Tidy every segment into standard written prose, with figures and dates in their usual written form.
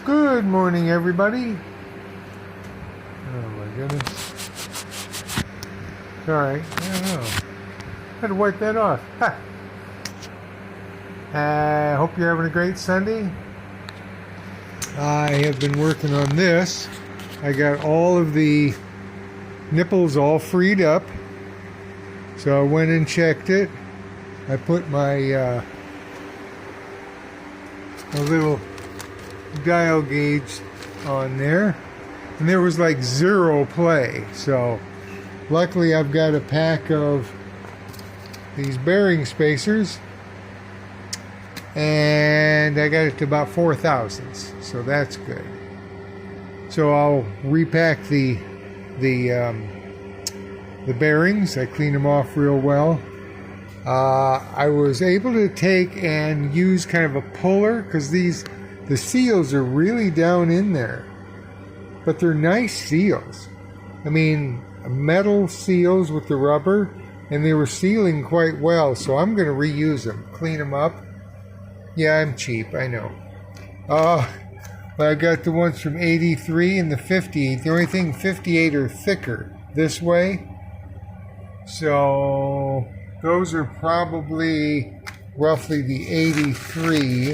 Good morning, everybody. Oh my goodness. It's alright. I don't know. Had to wipe that off. Ha! Hope you're having a great Sunday. I have been working on this. I got all of the nipples all freed up. So I went and checked it. I put my a little dial gauge on there, and there was like zero play. So luckily I've got a pack of these bearing spacers, and I got it to about 4 thousandths, so that's good. So I'll repack the bearings. I clean them off real well. I was able to take and use kind of a puller, because the seals are really down in there, but they're nice seals. I mean, metal seals with the rubber, and they were sealing quite well, so I'm going to reuse them, clean them up. Yeah, I'm cheap, I know. But I got the ones from 83 and the 58. The only thing, 58 are thicker this way. So those are probably roughly the 83.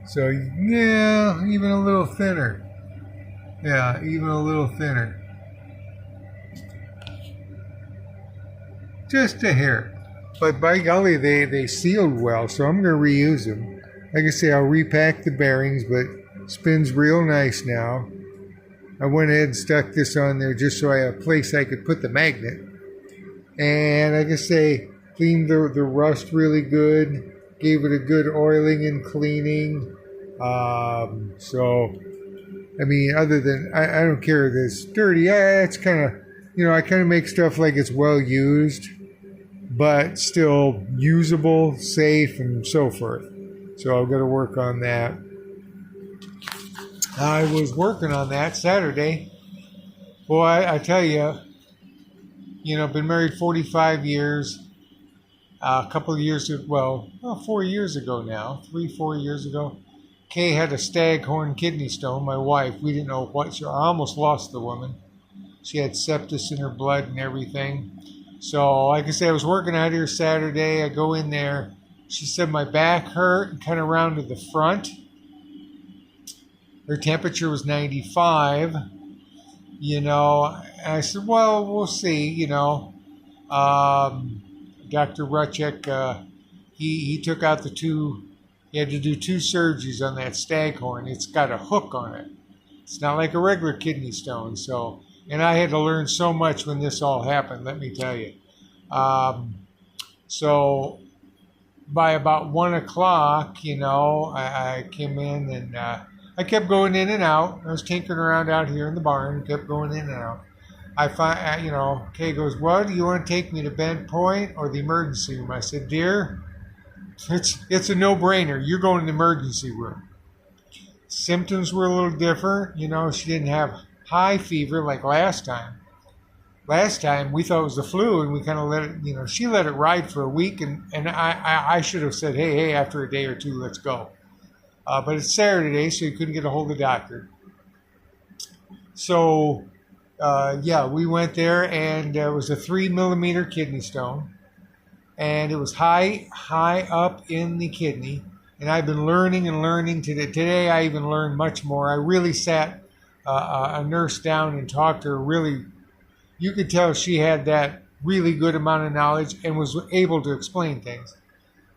So yeah, even a little thinner. Yeah, even a little thinner. Just a hair. But by golly, they sealed well, so I'm going to reuse them. Like I say, I'll repack the bearings, but spins real nice now. I went ahead and stuck this on there just so I had a place I could put the magnet. And like I say, cleaned the rust really good, gave it a good oiling and cleaning. So, I mean, other than, I don't care if it's dirty. Yeah, it's kind of, I kind of make stuff like it's well used, but still usable, safe, and so forth. So I've got to work on that. I was working on that Saturday. Boy, I tell you, been married 45 years. A couple of years, 4 years ago now, 4 years ago, Kay had a staghorn kidney stone, my wife. We didn't know what, I almost lost the woman. She had sepsis in her blood and everything. So, like I say, I was working out here Saturday. I go in there. She said my back hurt and kind of rounded the front. Her temperature was 95. And I said, well, we'll see, Dr. Ruchek, he took out he had to do 2 surgeries on that staghorn. It's got a hook on it. It's not like a regular kidney stone. So, and I had to learn so much when this all happened, let me tell you. So by about 1 o'clock, I came in and I kept going in and out. I was tinkering around out here in the barn, kept going in and out. I find, Kay goes, well, do you want to take me to Bent Point or the emergency room? I said, dear, it's a no-brainer. You're going to the emergency room. Symptoms were a little different. She didn't have high fever like last time. Last time we thought it was the flu, and we kind of let it, she let it ride for a week, and I should have said, hey, after a day or two, let's go. But it's Saturday, so you couldn't get a hold of the doctor. So, we went there, and it was a 3 millimeter kidney stone. And it was high up in the kidney. And I've been learning and learning today. Today I even learned much more. I really sat a nurse down and talked to her. Really, you could tell she had that really good amount of knowledge and was able to explain things.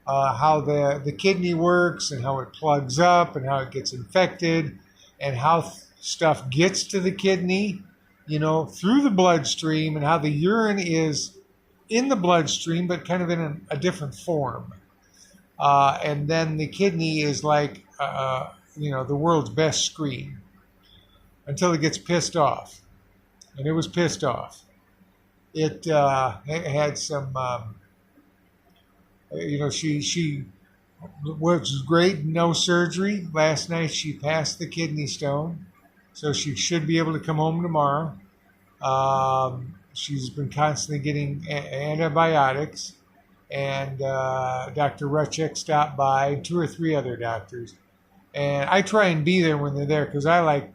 How the kidney works and how it plugs up and how it gets infected and how stuff gets to the kidney, through the bloodstream, and how the urine is in the bloodstream, but kind of in a different form. And then the kidney is like, the world's best screen until it gets pissed off. And it was pissed off. It had some, she was great, no surgery. Last night she passed the kidney stone, so she should be able to come home tomorrow. She's been constantly getting antibiotics. and Dr. Rutchek stopped by, and 2 or 3 other doctors. And I try and be there when they're there because I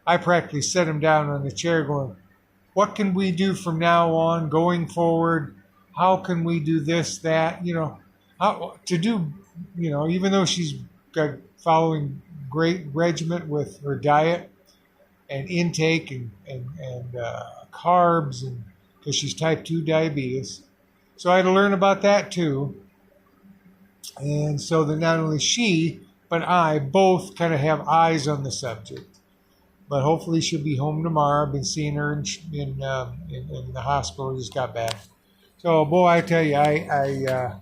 practically set them down on the chair going, what can we do from now on going forward? How can we do this, that, how to do, even though she's got following great regimen with her diet and intake and carbs, and because she's type 2 diabetes. So I had to learn about that too. And so that not only she, but I both kind of have eyes on the subject. But hopefully she'll be home tomorrow. I've been seeing her in the hospital. Just got back. So, boy, I tell you, I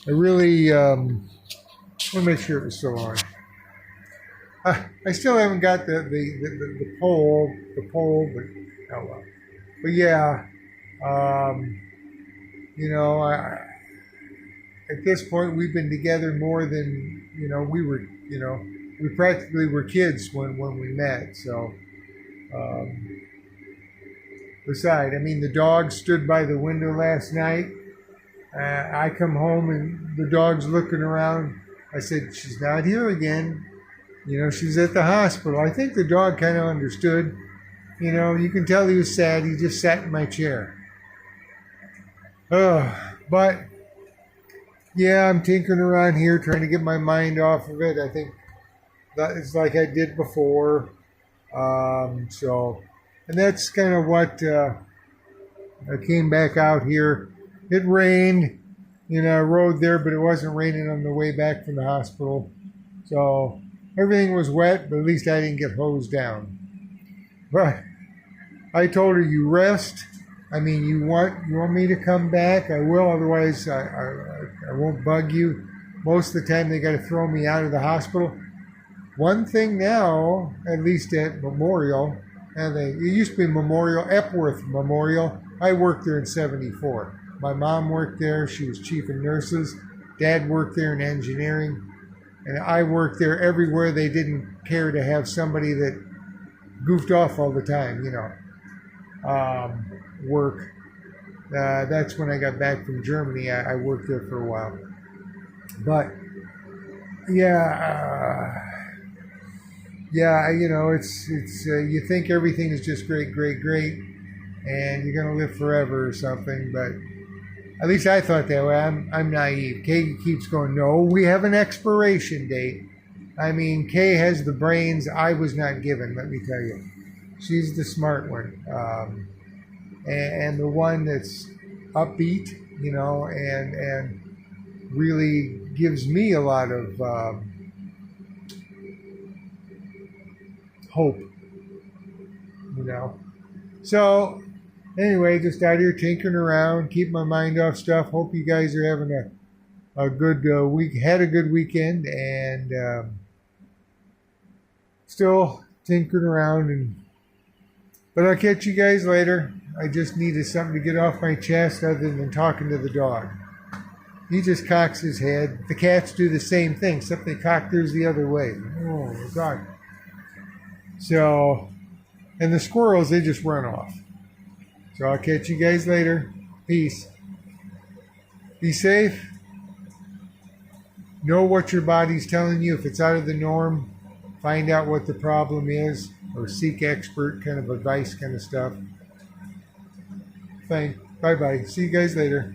really, let me make sure it was still on. I still haven't got the poll, but oh well. But yeah, at this point we've been together more than we were. We practically were kids when we met. So, besides, I mean, the dog stood by the window last night. I come home and the dog's looking around. I said, she's not here again. She's at the hospital. I think the dog kind of understood. You can tell he was sad. He just sat in my chair. But, yeah, I'm tinkering around here trying to get my mind off of it. I think that it's like I did before. And that's kind of what I came back out here. It rained. I rode there, but it wasn't raining on the way back from the hospital. So everything was wet, but at least I didn't get hosed down. But I told her, you rest. I mean, you want me to come back? I will. Otherwise, I won't bug you. Most of the time, they got to throw me out of the hospital. One thing now, at least at Memorial, it used to be Memorial, Epworth Memorial. I worked there in '74. My mom worked there. She was chief of nurses. Dad worked there in engineering. And I worked there everywhere they didn't care to have somebody that goofed off all the time, work. That's when I got back from Germany. I worked there for a while. But, yeah, it's you think everything is just great, and you're going to live forever or something, but at least I thought that way. I'm naive. Kay keeps going, no, we have an expiration date. I mean, Kay has the brains I was not given, let me tell you. She's the smart one. And the one that's upbeat, and really gives me a lot of hope, So, anyway, just out here tinkering around, keep my mind off stuff. Hope you guys are having a good week, had a good weekend, and still tinkering around. But I'll catch you guys later. I just needed something to get off my chest other than talking to the dog. He just cocks his head. The cats do the same thing, except they cock theirs the other way. Oh, God. So, and the squirrels, they just run off. So I'll catch you guys later. Peace. Be safe. Know what your body's telling you. If it's out of the norm, find out what the problem is, or seek expert kind of advice kind of stuff. Bye-bye. See you guys later.